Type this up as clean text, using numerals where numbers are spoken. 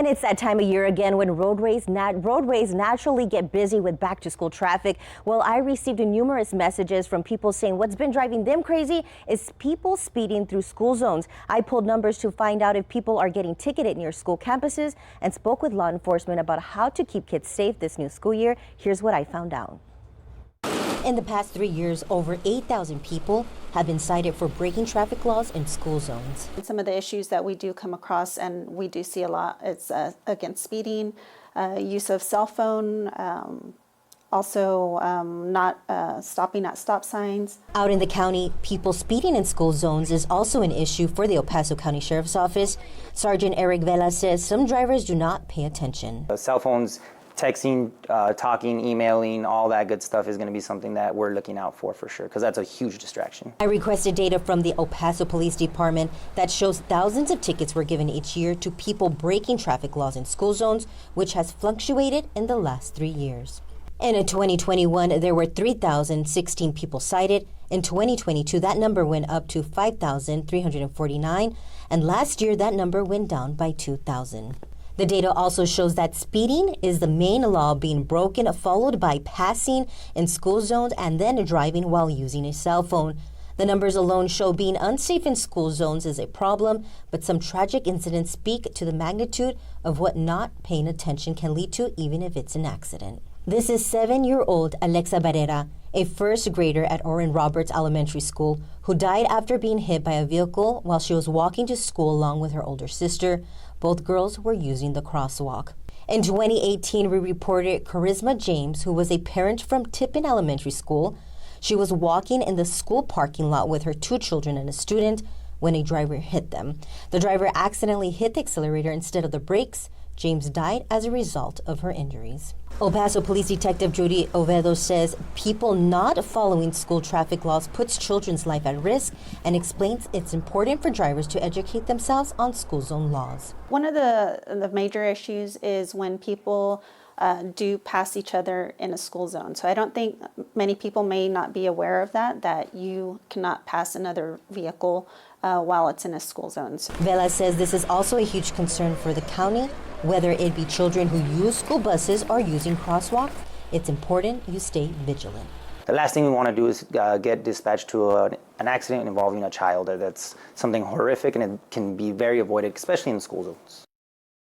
And it's that time of year again when roadways naturally get busy with back-to-school traffic. Well, I received numerous messages from people saying what's been driving them crazy is people speeding through school zones. I pulled numbers to find out if people are getting ticketed near school campuses and spoke with law enforcement about how to keep kids safe this new school year. Here's what I found out. In the past 3 years, over 8,000 people have been cited for breaking traffic laws in school zones. And some of the issues that we do come across and we do see a lot, it's against speeding, use of cell phone, also not stopping at stop signs. Out in the county, people speeding in school zones is also an issue for the El Paso County Sheriff's Office. Sergeant Eric Vela says some drivers do not pay attention. Cell phones, texting, talking, emailing, all that good stuff is going to be something that we're looking out for sure, because that's a huge distraction. I requested data from the El Paso Police Department that shows thousands of tickets were given each year to people breaking traffic laws in school zones, which has fluctuated in the last 3 years. In 2021, there were 3,016 people cited. In 2022, that number went up to 5,349, and last year that number went down by 2,000. The data also shows that speeding is the main law being broken, followed by passing in school zones and then driving while using a cell phone. The numbers alone show being unsafe in school zones is a problem, but some tragic incidents speak to the magnitude of what not paying attention can lead to, even if it's an accident. This is 7-year-old Alexa Barrera, a first grader at Oren Roberts Elementary School, who died after being hit by a vehicle while she was walking to school along with her older sister. Both girls were using the crosswalk. In 2018, we reported Charisma James, who was a parent from Tippin Elementary School. She was walking in the school parking lot with her 2 children and a student when a driver hit them. The driver accidentally hit the accelerator instead of the brakes. James died as a result of her injuries. El Paso Police Detective Judy Ovedo says people not following school traffic laws puts children's life at risk and explains it's important for drivers to educate themselves on school zone laws. One of the major issues is when people do pass each other in a school zone. So I don't think many people may not be aware of that you cannot pass another vehicle while it's in a school zone. Vela says this is also a huge concern for the county, whether it be children who use school buses or using crosswalks. It's important you stay vigilant. The last thing we want to do is get dispatched to an accident involving a child. That's something horrific, and it can be very avoided, especially in school zones.